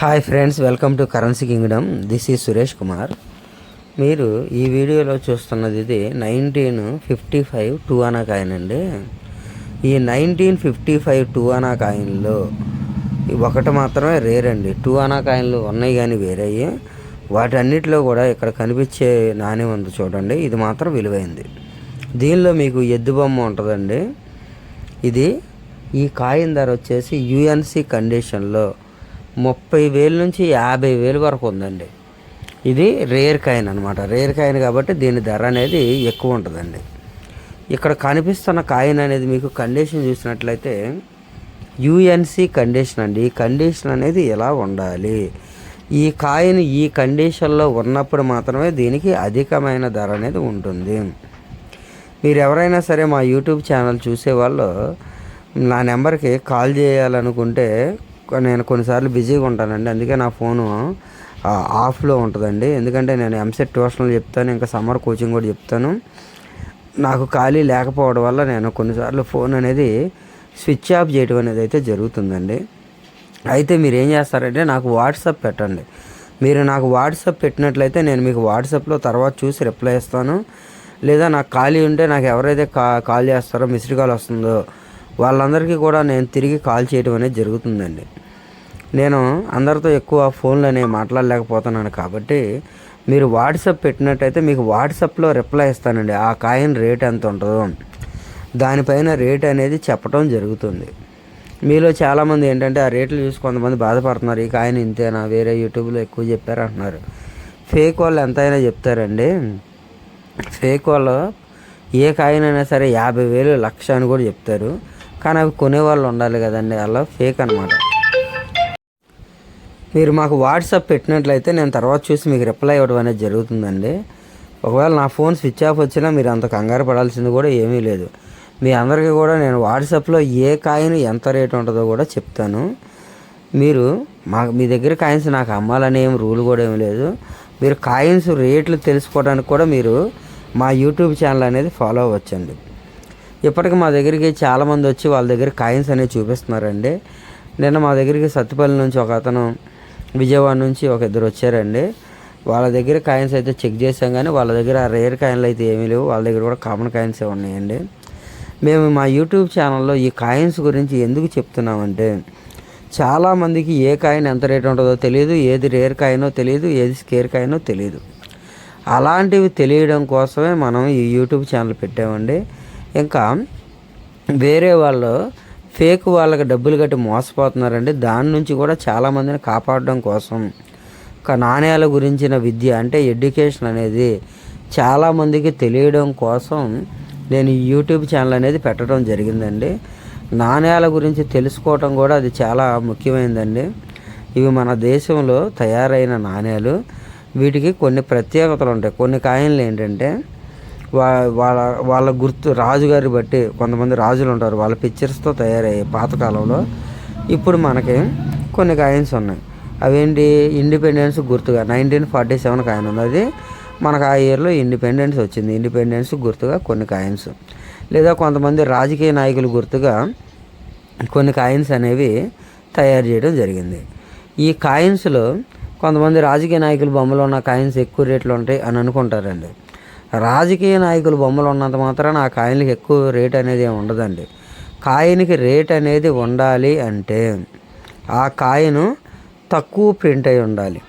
Hi friends, welcome to currency Kingdom. This is Suresh Kumar. మీరు ఈ వీడియోలో చూస్తున్నది ఇది 1955 టూ ఆనా కాయిన్ అండి. ఈ 1955 టూ ఆనా కాయిన్లో ఒకటి మాత్రమే రేర్ అండి. టూ ఆనా కాయిన్లు ఉన్నాయి కానీ వేరయ్యి, వాటన్నిటిలో కూడా ఇక్కడ కనిపించే నాణ్యం ఉంది చూడండి, ఇది మాత్రం విలువైంది. దీనిలో మీకు ఎద్దు బొమ్మ ఉంటుందండి. ఈ కాయిన్ ధర వచ్చేసి యుఎన్సి కండిషన్లో 30,000 నుంచి 50,000 వరకు ఉందండి. ఇది రేర్ కాయిన్ అనమాట. రేర్ కాయిన్ కాబట్టి దీని ధర అనేది ఎక్కువ ఉంటుందండి. ఇక్కడ కనిపిస్తున్న కాయిన్ అనేది మీకు కండిషన్ చూసినట్లయితే యుఎన్సి కండిషన్ అండి. ఈ కండిషన్ అనేది ఎలా ఉండాలి, ఈ కాయిన్ ఈ కండిషన్లో ఉన్నప్పుడు మాత్రమే దీనికి అధికమైన ధర అనేది ఉంటుంది. మీరు ఎవరైనా సరే మా యూట్యూబ్ ఛానల్ చూసేవాళ్ళు నా నెంబర్కి కాల్ చేయాలనుకుంటే, నేను కొన్నిసార్లు బిజీగా ఉంటానండి, అందుకే నా ఫోను ఆఫ్లో ఉంటుందండి. ఎందుకంటే నేను ఎంసెట్ ట్యూషన్లు చెప్తాను, ఇంకా సమ్మర్ కోచింగ్ కూడా చెప్తాను. నాకు ఖాళీ లేకపోవడం వల్ల నేను కొన్నిసార్లు ఫోన్ అనేది స్విచ్ ఆఫ్ చేయడం అనేది అయితే జరుగుతుందండి. అయితే మీరు ఏం చేస్తారంటే నాకు వాట్సాప్ పెట్టండి. మీరు నాకు వాట్సాప్ పెట్టినట్లయితే నేను మీకు వాట్సాప్లో తర్వాత చూసి రిప్లై ఇస్తాను. లేదా నాకు ఖాళీ ఉంటే నాకు ఎవరైతే కాల్ చేస్తారో, మిస్డ్ కాల్ వస్తుందో వాళ్ళందరికీ కూడా నేను తిరిగి కాల్ చేయడం అనేది జరుగుతుందండి. నేను అందరితో ఎక్కువ ఫోన్లు అనేవి మాట్లాడలేకపోతున్నాను కాబట్టి మీరు వాట్సాప్ పెట్టినట్టయితే మీకు వాట్సాప్లో రిప్లై ఇస్తానండి. ఆ కాయిన్ రేట్ ఎంత ఉంటుందో దానిపైన రేట్ అనేది చెప్పడం జరుగుతుంది. మీలో చాలామంది ఏంటంటే ఆ రేట్లు చూసి కొంతమంది బాధపడుతున్నారు, ఈ కాయిన్ ఇంతేనా, వేరే యూట్యూబ్లో ఎక్కువ చెప్పారు అంటున్నారు. ఫేక్ వాళ్ళు ఎంతైనా చెప్తారండి. ఫేక్ వాళ్ళు ఏ కాయిన్ అయినా సరే 50,000 లక్ష అని కూడా చెప్తారు, కానీ అవి కొనేవాళ్ళు ఉండాలి కదండి, అలా ఫేక్ అనమాట. మీరు మాకు వాట్సాప్ పెట్టినట్లయితే నేను తర్వాత చూసి మీకు రిప్లై ఇవ్వడం అనేది జరుగుతుందండి. ఒకవేళ నా ఫోన్ స్విచ్ ఆఫ్ వచ్చినా మీరు అంత కంగారు పడాల్సింది కూడా ఏమీ లేదు. మీ అందరికీ కూడా నేను వాట్సాప్లో ఏ కాయిన్ ఎంత రేటు ఉంటుందో కూడా చెప్తాను. మీరు మీ దగ్గర కాయిన్స్ నాకు అమ్మాలనే ఏం రూల్ కూడా ఏమీ లేదు. మీరు కాయిన్స్ రేట్లు తెలుసుకోవడానికి కూడా మీరు మా యూట్యూబ్ ఛానల్ అనేది ఫాలో అవ్వచ్చండి. ఇప్పటికి మా దగ్గరికి చాలామంది వచ్చి వాళ్ళ దగ్గర కాయిన్స్ అనేవి చూపిస్తున్నారండి. నిన్న మా దగ్గరికి సత్తుపల్లి నుంచి ఒక అతను, విజయవాడ నుంచి ఒక ఇద్దరు వచ్చారండి. వాళ్ళ దగ్గర కాయిన్స్ అయితే చెక్ చేసాం, కానీ వాళ్ళ దగ్గర రేర్ కాయిన్లు అయితే ఏమీ లేవు. వాళ్ళ దగ్గర కూడా కామన్ కాయిన్సే ఉన్నాయండి. మేము మా యూట్యూబ్ ఛానల్లో ఈ కాయిన్స్ గురించి ఎందుకు చెప్తున్నామంటే, చాలామందికి ఏ కాయిన్ ఎంత రేట్ ఉంటుందో తెలియదు, ఏది రేర్ కాయినో తెలియదు, ఏది స్కేర్ కాయినో తెలియదు. అలాంటివి తెలియడం కోసమే మనం ఈ యూట్యూబ్ ఛానల్ పెట్టామండి. ఇంకా వేరే వాళ్ళు ఫేక్ వాళ్ళకి డబ్బులు కట్టి మోసపోతున్నారండి. దాని నుంచి కూడా చాలామందిని కాపాడడం కోసం నాణ్యాల గురించిన విద్య అంటే ఎడ్యుకేషన్ అనేది చాలామందికి తెలియడం కోసం నేను ఈ యూట్యూబ్ ఛానల్ అనేది పెట్టడం జరిగిందండి. నాణ్యాల గురించి తెలుసుకోవటం కూడా అది చాలా ముఖ్యమైనదండి. ఇవి మన దేశంలో తయారైన నాణ్యాలు. వీటికి కొన్ని ప్రత్యేకతలు ఉంటాయి. కొన్ని కాయిన్లు ఏంటంటే వాళ్ళ గుర్తు రాజుగారి బట్టి, కొంతమంది రాజులు ఉంటారు, వాళ్ళ పిక్చర్స్తో తయారయ్యాయి పాతకాలంలో. ఇప్పుడు మనకి కొన్ని కాయిన్స్ ఉన్నాయి. అవేంటి, ఇండిపెండెన్స్ గుర్తుగా 1947 కాయిన్ ఉంది. అది మనకు ఆ ఇయర్లో ఇండిపెండెన్స్ వచ్చింది. ఇండిపెండెన్స్ గుర్తుగా కొన్ని కాయిన్స్, లేదా కొంతమంది రాజకీయ నాయకులు గుర్తుగా కొన్ని కాయిన్స్ అనేవి తయారు చేయడం జరిగింది. ఈ కాయిన్స్లో కొంతమంది రాజకీయ నాయకుల బొమ్మలు ఉన్న కాయిన్స్ ఎక్కువ రేట్లు ఉంటాయి అని అనుకుంటారండి. రాజకీయ నాయకుల బొమ్మలు ఉన్నంత మాత్రాన ఆ కాయిన్కి ఎక్కువ రేట్ అనేది ఏమి ఉండదండి. కాయిన్కి రేట్ అనేది ఉండాలి అంటే ఆ కాయిన్ తక్కువ ప్రింట్ అయి ఉండాలి.